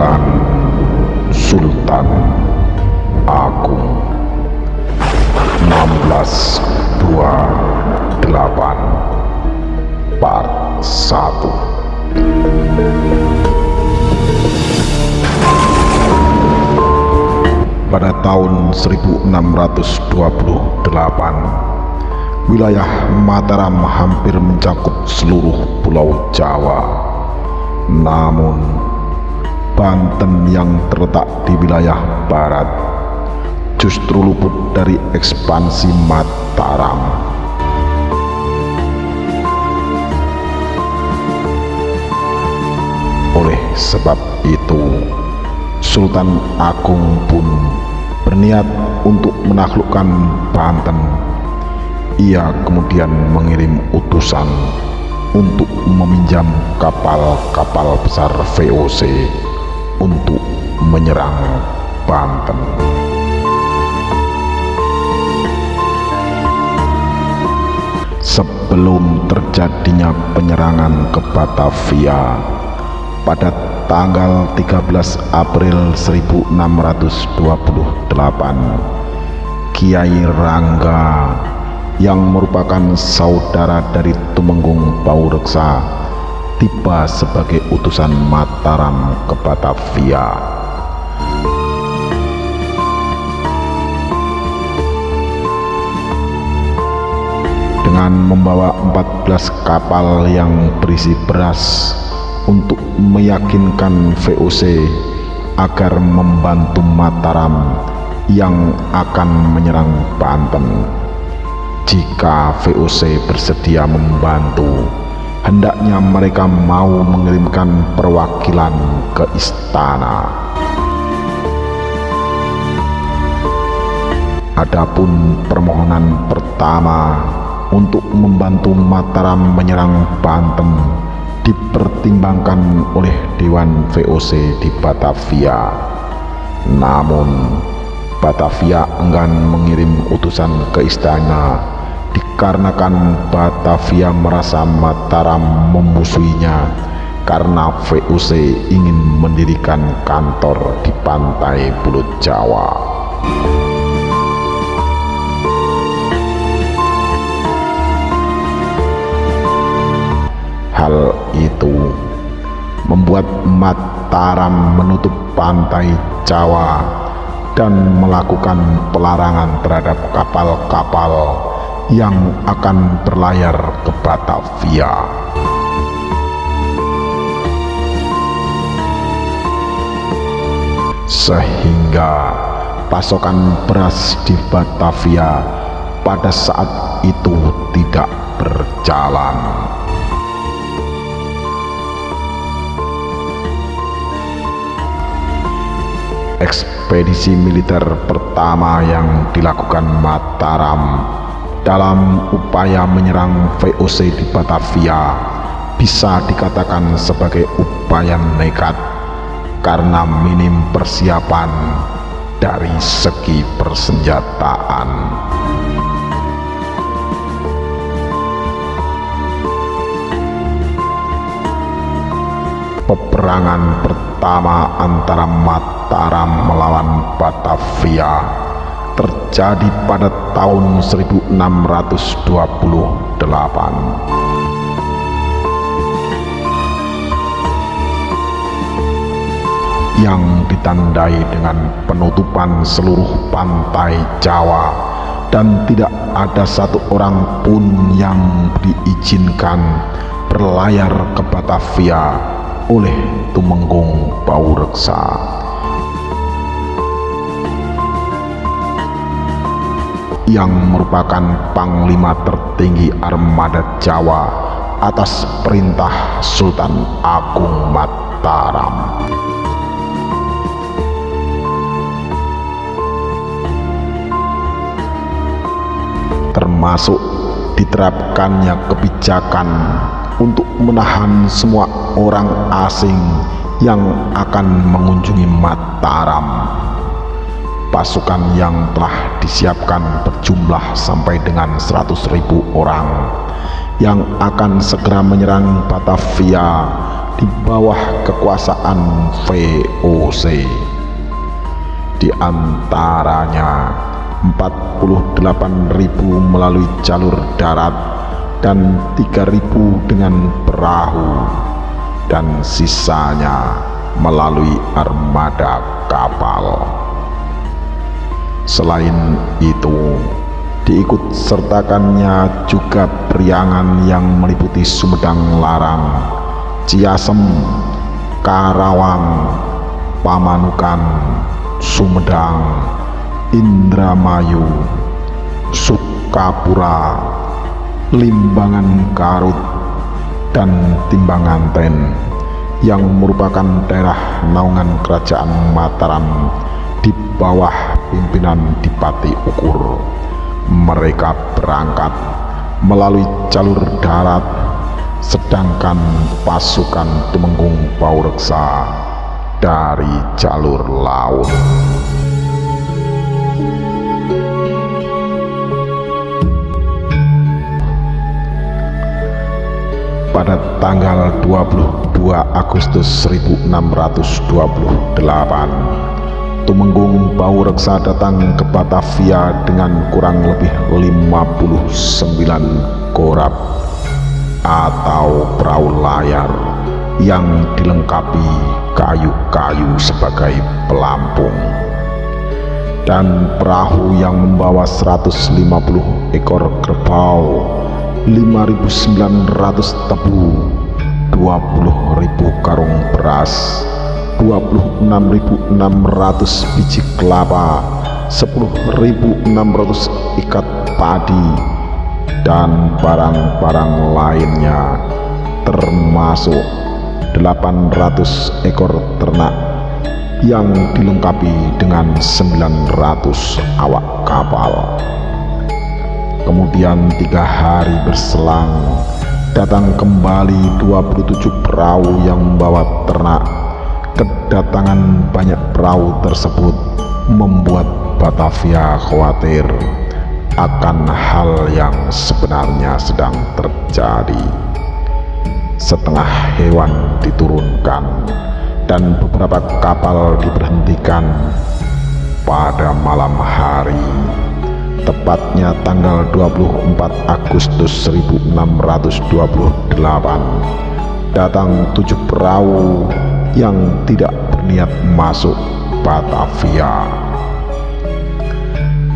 Pasukan Sultan Agung 1628 Part 1. Pada tahun 1628, wilayah Mataram hampir mencakup seluruh pulau Jawa. Namun, Banten yang terletak di wilayah barat justru luput dari ekspansi Mataram. Oleh sebab itu, Sultan Agung pun berniat untuk menaklukkan Banten. Ia kemudian mengirim utusan untuk meminjam kapal-kapal besar VOC untuk menyerang Banten. Sebelum terjadinya penyerangan ke Batavia pada tanggal 13 April 1628, Kiai Rangga yang merupakan saudara dari Tumenggung Baureksa tiba sebagai utusan Mataram ke Batavia. Dengan membawa 14 kapal yang berisi beras untuk meyakinkan VOC agar membantu Mataram yang akan menyerang Banten. Jika VOC bersedia membantu, hendaknya mereka mau mengirimkan perwakilan ke istana. Adapun permohonan pertama untuk membantu Mataram menyerang Banten dipertimbangkan oleh Dewan VOC di Batavia. Namun, Batavia enggan mengirim utusan ke istana dikarenakan Batavia merasa Mataram memusuhinya karena VOC ingin mendirikan kantor di pantai Pulut Jawa. Hal itu membuat Mataram menutup pantai Jawa dan melakukan pelarangan terhadap kapal-kapal yang akan berlayar ke Batavia. Sehingga pasokan beras di Batavia pada saat itu tidak berjalan. Ekspedisi militer pertama yang dilakukan Mataram dalam upaya menyerang VOC di Batavia bisa dikatakan sebagai upaya nekat karena minim persiapan dari segi persenjataan. Peperangan pertama antara Mataram melawan Batavia terjadi pada tahun 1628. Yang ditandai dengan penutupan seluruh pantai Jawa dan tidak ada satu orang pun yang diizinkan berlayar ke Batavia oleh Tumenggung Baureksa. Yang merupakan panglima tertinggi armada Jawa atas perintah Sultan Agung Mataram. Termasuk diterapkannya kebijakan untuk menahan semua orang asing yang akan mengunjungi Mataram. pasukan yang telah disiapkan berjumlah sampai dengan 100.000 orang yang akan segera menyerang Batavia di bawah kekuasaan VOC. Di antaranya 48.000 melalui jalur darat dan 3.000 dengan perahu, dan sisanya melalui armada kapal. Selain itu, diikut sertakannya juga periangan yang meliputi Sumedang Larang, Ciasem, Karawang, Pamanukan, Sumedang, Indramayu, Sukapura, Limbangan Garut, dan Timbanganten yang merupakan daerah naungan Kerajaan Mataram di bawah pimpinan Dipati Ukur. Mereka berangkat melalui jalur darat, sedangkan pasukan Tumenggung Baureksa dari jalur laut. Pada tanggal 22 Agustus 1628, Tumenggung Baureksa datang ke Batavia dengan kurang lebih 59 korab atau perahu layar yang dilengkapi kayu-kayu sebagai pelampung, dan perahu yang membawa 150 ekor kerbau, 5.900 tebu, 20.000 karung beras, 26.600 biji kelapa, 10.600 ikat padi, dan barang-barang lainnya, termasuk 800 ekor ternak yang dilengkapi dengan 900 awak kapal. Kemudian 3 hari berselang, datang kembali 27 perahu yang membawa ternak. Kedatangan banyak perahu tersebut membuat Batavia khawatir akan hal yang sebenarnya sedang terjadi. Setengah hewan diturunkan dan beberapa kapal diberhentikan pada malam hari, tepatnya tanggal 24 Agustus 1628, datang 7 perahu yang tidak berniat masuk Batavia.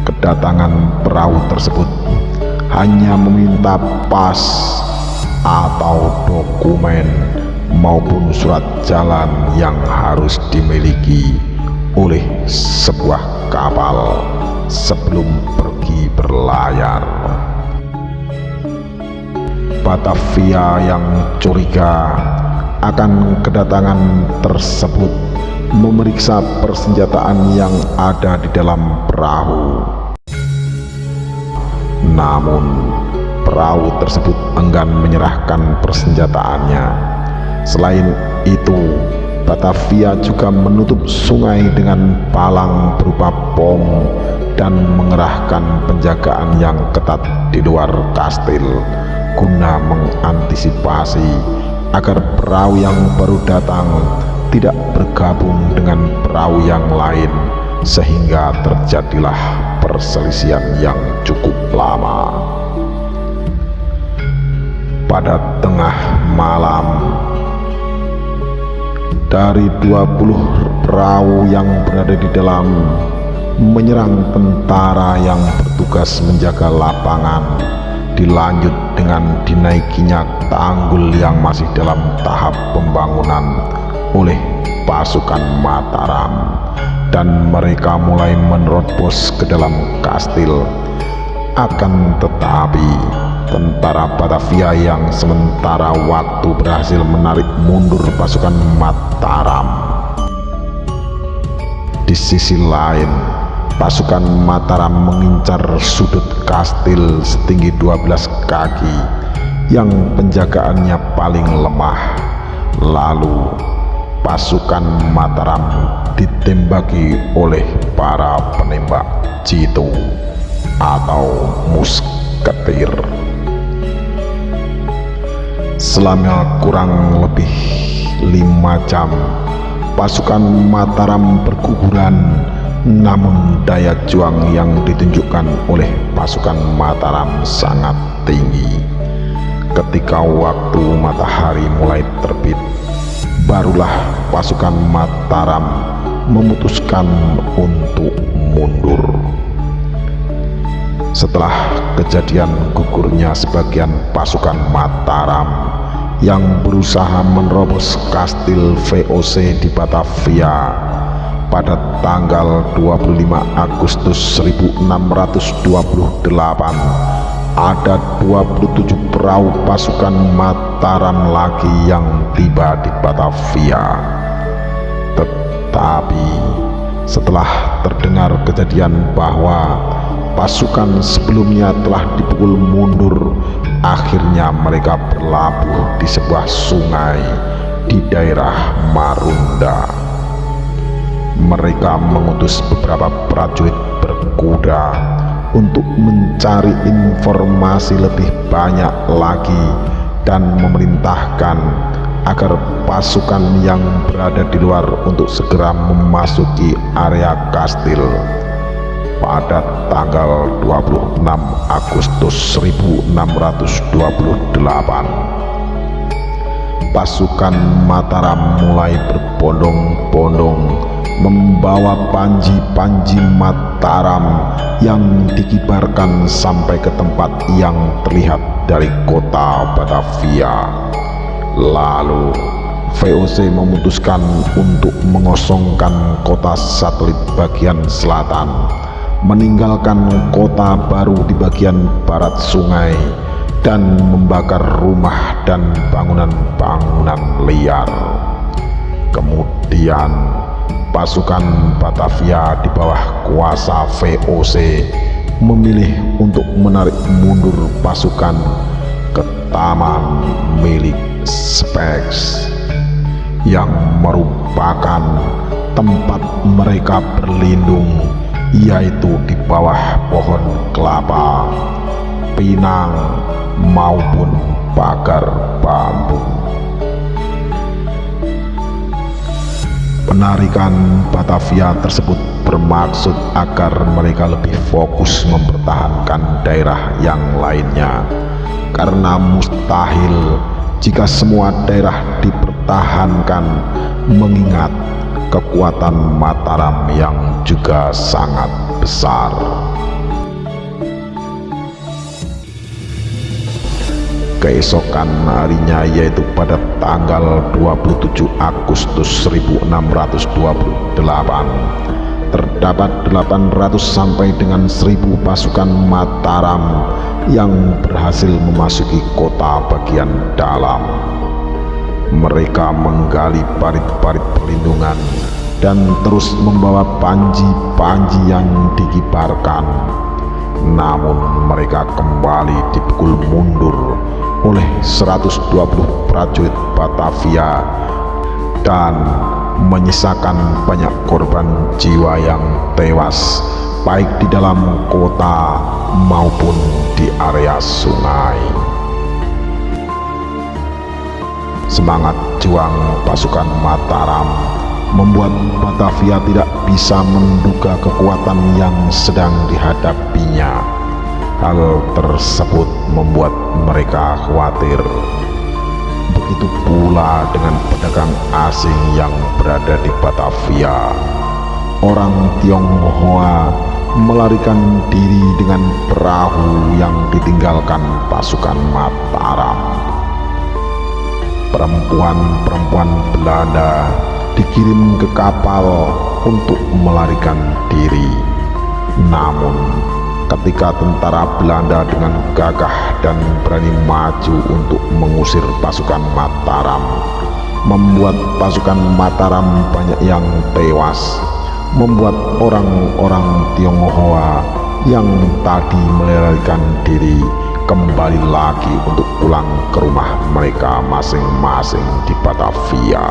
Kedatangan perahu tersebut hanya meminta pas atau dokumen maupun surat jalan yang harus dimiliki oleh sebuah kapal sebelum pergi berlayar. Batavia yang curiga akan kedatangan tersebut memeriksa persenjataan yang ada di dalam perahu. Namun perahu tersebut enggan menyerahkan persenjataannya. Selain itu, Batavia juga menutup sungai dengan palang berupa bom dan mengerahkan penjagaan yang ketat di luar kastil guna mengantisipasi agar perahu yang baru datang tidak bergabung dengan perahu yang lain, sehingga terjadilah perselisihan yang cukup lama. Pada tengah malam, dari 20 perahu yang berada di dalam menyerang tentara yang bertugas menjaga lapangan, dilanjut dengan dinaikinya tanggul yang masih dalam tahap pembangunan oleh pasukan Mataram, dan mereka mulai menerobos ke dalam kastil. Akan tetapi tentara Batavia yang sementara waktu berhasil menarik mundur pasukan Mataram. Di sisi lain, pasukan Mataram mengincar sudut kastil setinggi 12 kaki yang penjagaannya paling lemah. Lalu pasukan Mataram ditembaki oleh para penembak jitu atau musketir. Selama kurang lebih 5 jam pasukan Mataram berguguran, namun daya juang yang ditunjukkan oleh pasukan Mataram sangat tinggi. Ketika waktu matahari mulai terbit, barulah pasukan Mataram memutuskan untuk mundur. Setelah kejadian gugurnya sebagian pasukan Mataram yang berusaha menerobos kastil VOC di Batavia pada tanggal 25 Agustus 1628, ada 27 perahu pasukan Mataram lagi yang tiba di Batavia. Tetapi setelah terdengar kejadian bahwa pasukan sebelumnya telah dipukul mundur, akhirnya mereka berlabuh di sebuah sungai di daerah Marunda. Mereka mengutus beberapa prajurit berkuda untuk mencari informasi lebih banyak lagi dan memerintahkan agar pasukan yang berada di luar untuk segera memasuki area kastil. Pada tanggal 26 Agustus 1628, pasukan Mataram mulai berbondong-bondong membawa panji-panji Mataram yang dikibarkan sampai ke tempat yang terlihat dari kota Batavia. Lalu VOC memutuskan untuk mengosongkan kota satelit bagian selatan, meninggalkan kota baru di bagian barat sungai, dan membakar rumah dan bangunan-bangunan liar. Kemudian pasukan Batavia di bawah kuasa VOC memilih untuk menarik mundur pasukan ke taman milik Speks yang merupakan tempat mereka berlindung, yaitu di bawah pohon kelapa, pinang, maupun pagar bambu. Penarikan Batavia tersebut bermaksud agar mereka lebih fokus mempertahankan daerah yang lainnya, karena mustahil jika semua daerah dipertahankan, mengingat kekuatan Mataram yang juga sangat besar. Keesokan harinya, yaitu pada tanggal 27 Agustus 1628, terdapat 800 sampai dengan 1000 pasukan Mataram yang berhasil memasuki kota bagian dalam. Mereka menggali parit-parit perlindungan dan terus membawa panji-panji yang dikibarkan. Namun mereka kembali dipukul mundur oleh 120 prajurit Batavia dan menyisakan banyak korban jiwa yang tewas, baik di dalam kota maupun di area sungai. Semangat juang pasukan Mataram membuat Batavia tidak bisa menduga kekuatan yang sedang dihadapinya. Hal tersebut membuat mereka khawatir. Begitu pula dengan pedagang asing yang berada di Batavia. Orang Tionghoa melarikan diri dengan perahu yang ditinggalkan pasukan Mataram. Perempuan-perempuan Belanda dikirim ke kapal untuk melarikan diri. Namun ketika tentara Belanda dengan gagah dan berani maju untuk mengusir pasukan Mataram, membuat pasukan Mataram banyak yang tewas, membuat orang-orang Tionghoa yang tadi melarikan diri kembali lagi untuk pulang ke rumah mereka masing-masing di Batavia.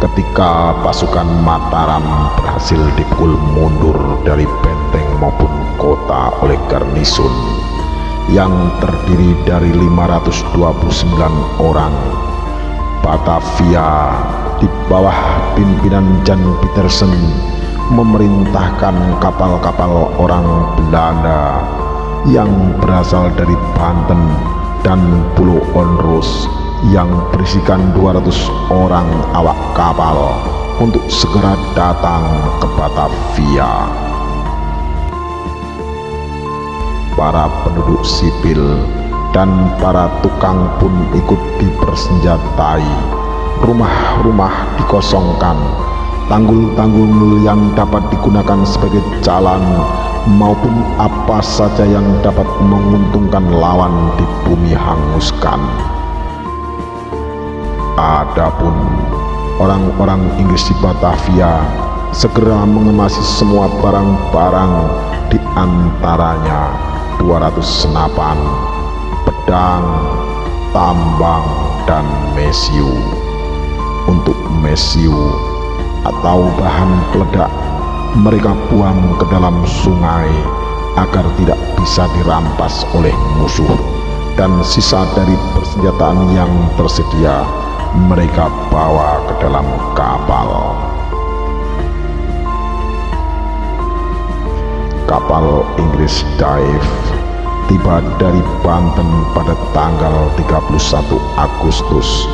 ketika pasukan Mataram berhasil dipukul mundur dari benteng maupun kota oleh garnisun yang terdiri dari 529 orang. Batavia di bawah pimpinan Jan Pietersen memerintahkan kapal-kapal orang Belanda yang berasal dari Banten dan Pulau Onrus yang berisikan 200 orang awak kapal untuk segera datang ke Batavia. Para penduduk sipil dan para tukang pun ikut dipersenjatai. Rumah-rumah dikosongkan, tanggul-tanggul yang dapat digunakan sebagai jalan maupun apa saja yang dapat menguntungkan lawan di bumi hanguskan. Adapun orang-orang Inggris di Batavia segera mengemasi semua barang-barang, di antaranya 200 senapan, pedang, tambang, dan mesiu. Untuk mesiu atau bahan peledak mereka buang ke dalam sungai agar tidak bisa dirampas oleh musuh, dan sisa dari persenjataan yang tersedia mereka bawa ke dalam kapal. Kapal Inggris Dive tiba dari Banten pada tanggal 31 Agustus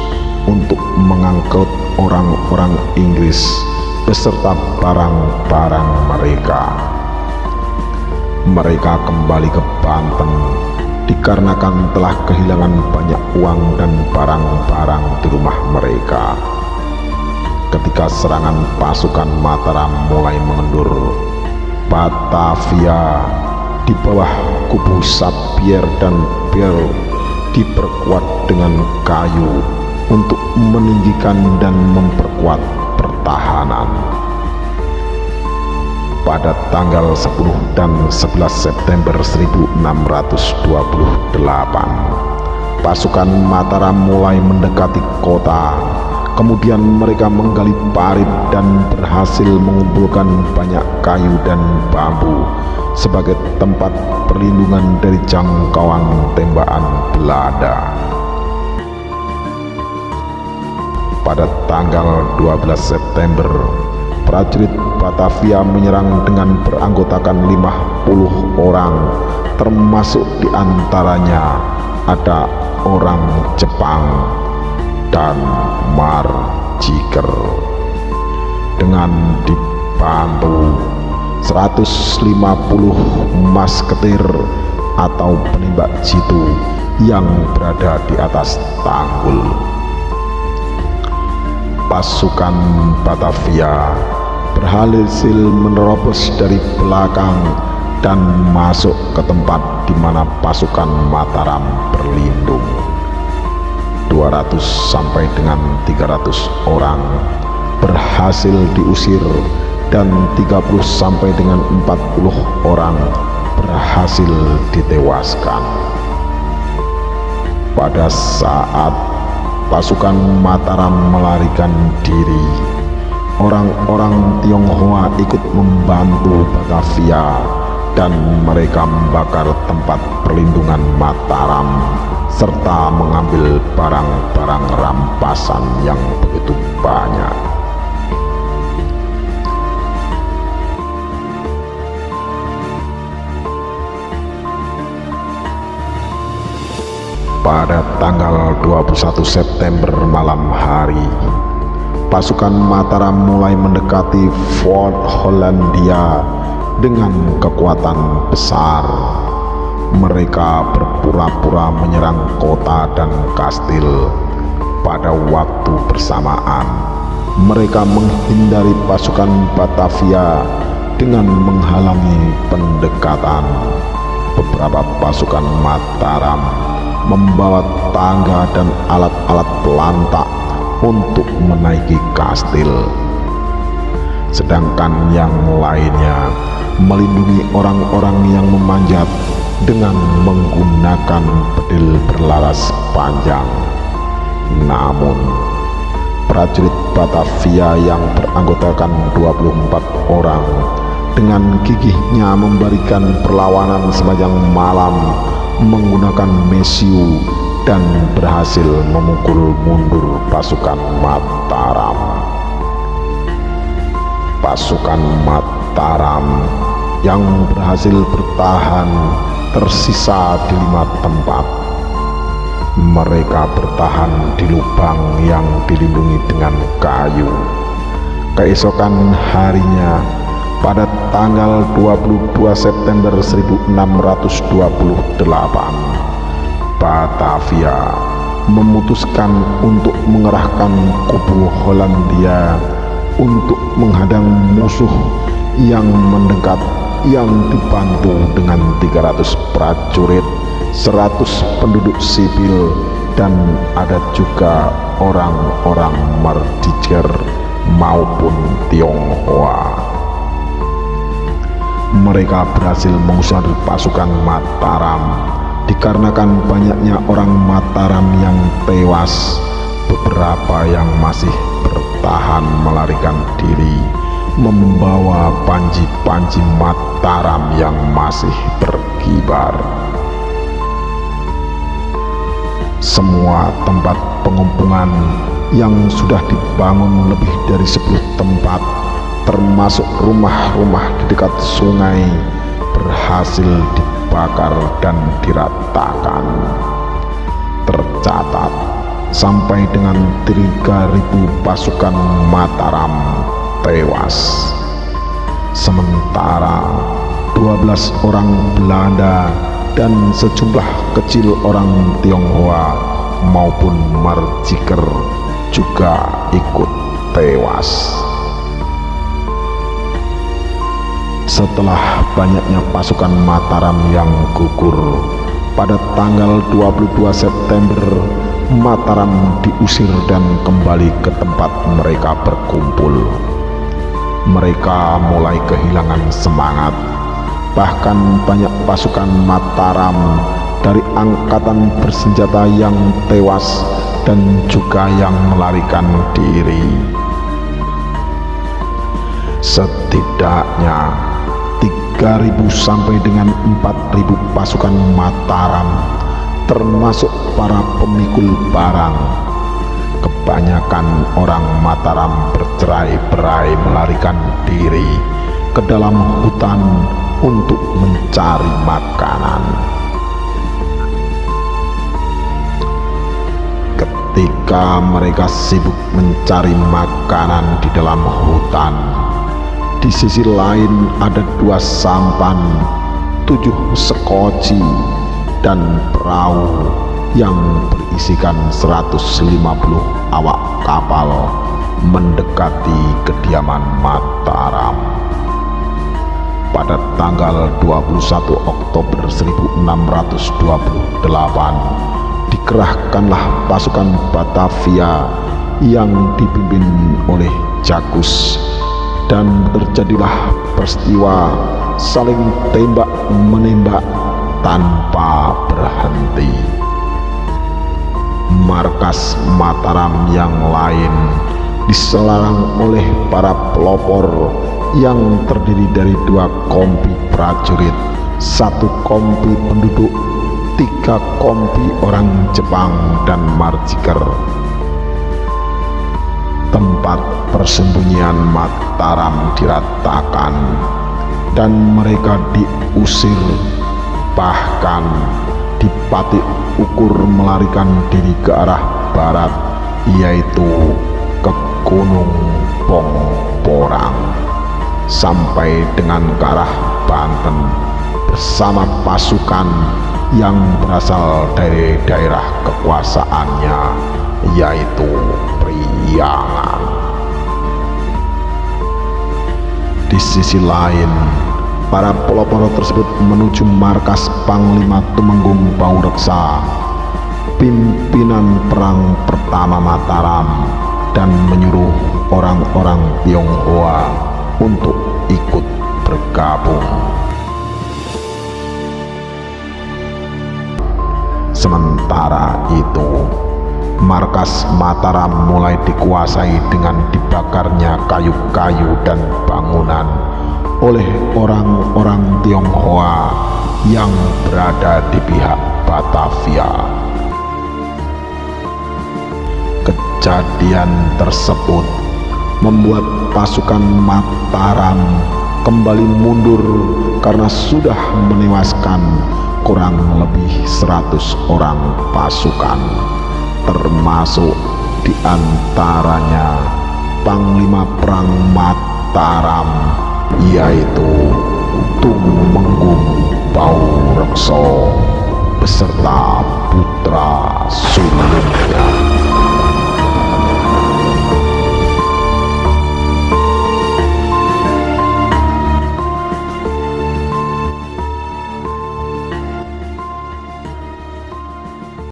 untuk mengangkut orang-orang Inggris beserta barang-barang mereka. Mereka kembali ke Banten dikarenakan telah kehilangan banyak uang dan barang-barang di rumah mereka. Ketika serangan pasukan Mataram mulai mengendur, Batavia di bawah kubu Sapir dan Bel diperkuat dengan kayu untuk meninggikan dan memperkuat pertahanan. Pada tanggal 10 dan 11 September 1628, pasukan Mataram mulai mendekati kota. Kemudian mereka menggali parit dan berhasil mengumpulkan banyak kayu dan bambu sebagai tempat perlindungan dari jangkauan tembakan Belanda. Pada tanggal 12 September, prajurit Batavia menyerang dengan beranggotakan 50 orang, termasuk diantaranya ada orang Jepang dan Marjiker. Dengan dibantu 150 masketir atau penembak jitu yang berada di atas tanggul. Pasukan Batavia berhasil menerobos dari belakang dan masuk ke tempat di mana pasukan Mataram berlindung. 200 sampai dengan 300 orang berhasil diusir dan 30 sampai dengan 40 orang berhasil ditewaskan. Pada saat pasukan Mataram melarikan diri, orang-orang Tionghoa ikut membantu Batavia dan mereka membakar tempat perlindungan Mataram serta mengambil barang-barang rampasan yang begitu banyak. Pada tanggal 21 September malam hari, pasukan Mataram mulai mendekati Fort Hollandia dengan kekuatan besar. Mereka berpura-pura menyerang kota dan kastil. Pada waktu bersamaan, mereka menghindari pasukan Batavia dengan menghalangi pendekatan. Beberapa pasukan Mataram membawa tangga dan alat-alat pelantak untuk menaiki kastil, sedangkan yang lainnya melindungi orang-orang yang memanjat dengan menggunakan bedil berlaras panjang. Namun prajurit Batavia yang beranggotakan 24 orang dengan gigihnya memberikan perlawanan sepanjang malam menggunakan mesiu dan berhasil memukul mundur pasukan Mataram. Pasukan Mataram yang berhasil bertahan tersisa di 5 tempat. Mereka bertahan di lubang yang dilindungi dengan kayu. Keesokan harinya, pada tanggal 22 September 1628, Batavia memutuskan untuk mengerahkan kubu Hollandia untuk menghadang musuh yang mendekat, yang dibantu dengan 300 prajurit, 100 penduduk sipil, dan ada juga orang-orang Mardiger maupun Tionghoa. Mereka berhasil mengusir pasukan Mataram. Dikarenakan banyaknya orang Mataram yang tewas, beberapa yang masih bertahan melarikan diri, membawa panji-panji Mataram yang masih berkibar. Semua tempat pengumpulan yang sudah dibangun lebih dari 10 tempat, termasuk rumah-rumah di dekat sungai, berhasil dibakar dan diratakan. Tercatat sampai dengan 3.000 pasukan Mataram tewas. Sementara 12 orang Belanda dan sejumlah kecil orang Tionghoa maupun Mardiger juga ikut tewas. Setelah banyaknya pasukan Mataram yang gugur, pada tanggal 22 September Mataram diusir dan kembali ke tempat mereka berkumpul. Mereka mulai kehilangan semangat. Bahkan banyak pasukan Mataram dari angkatan bersenjata yang tewas dan juga yang melarikan diri. Setidaknya 3.000 sampai dengan 4.000 pasukan Mataram, termasuk para pemikul barang. Kebanyakan orang Mataram bercerai-berai melarikan diri ke dalam hutan untuk mencari makanan. Ketika mereka sibuk mencari makanan di dalam hutan, di sisi lain ada 2 sampan, 7 sekoci, dan perahu yang berisikan 150 awak kapal mendekati kediaman Mataram. Pada tanggal 21 Oktober 1628, dikerahkanlah pasukan Batavia yang dipimpin oleh Jagus, dan terjadilah peristiwa saling tembak-menembak tanpa berhenti. Markas Mataram yang lain diserang oleh para pelopor yang terdiri dari 2 kompi prajurit, 1 kompi penduduk, 3 kompi orang Jepang dan Mardiger. Tempat persembunyian Mataram diratakan dan mereka diusir, bahkan dipatik ukur melarikan diri ke arah barat, yaitu ke Gunung Pongporang, sampai dengan ke arah Banten bersama pasukan yang berasal dari daerah kekuasaannya, yaitu Priangan. Di sisi lain, para pelopor tersebut menuju markas Panglima Tumenggung Baureksa, pimpinan perang pertama Mataram, dan menyuruh orang-orang Tionghoa untuk ikut bergabung. Sementara itu, markas Mataram mulai dikuasai dengan dibakarnya kayu-kayu dan bangunan oleh orang-orang Tionghoa yang berada di pihak Batavia. Kejadian tersebut membuat pasukan Mataram kembali mundur karena sudah menewaskan kurang lebih 100 orang pasukan, termasuk diantaranya Panglima Perang Mataram, yaitu Tumenggung Baurekso beserta putra sulungnya.